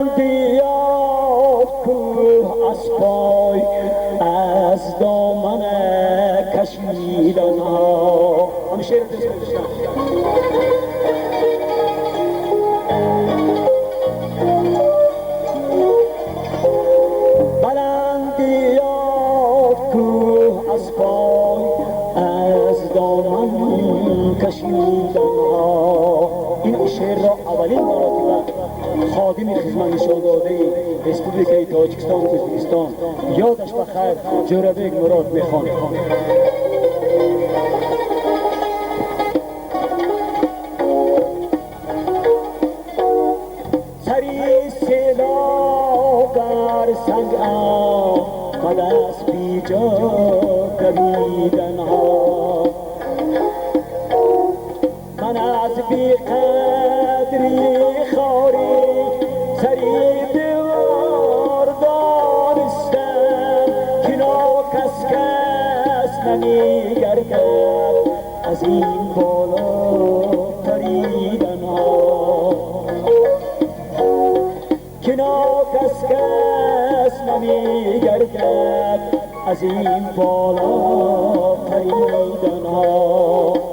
بیاد کوه از پای از دامن کشیدن ها. همین شعر دوست گذاشتم. بلند بیاد کوه از پای از دامن کشیدن ها. این شعر را اولین مراتبه خادم خدمت نشانداده رسپوبلیک تاجیکستان و ازبکستان یادش بخیر جورابک مراد میخواند. سری سیلاب بر سنگ آمد از بیجا دویدن ها. من از بی قدری خاری سری دیوار دانستم که کس کس نمیگردد از این بالا پریدن ها. که کس کس نمیگردد از این بالا پریدن ها.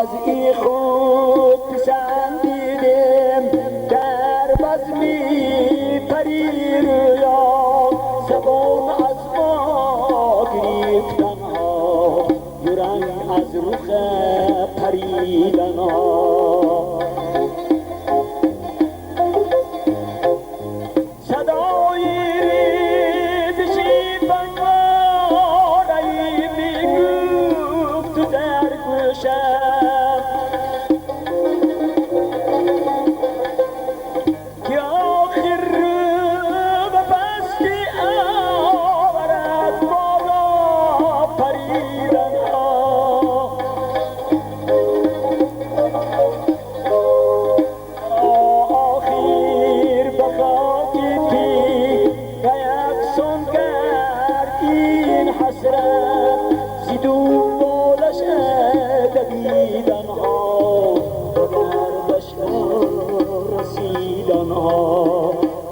وضعی خوب پسندیدم در بزمی پری رویا زبان از ما گریختن ها یورنگ از رخ پریدن ها. صدای ریزشی بنگارهی میگفت در گوشم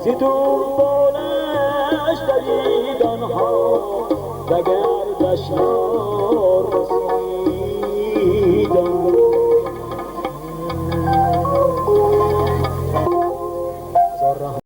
زیدون بالش دویدن ها و گردش رسیدن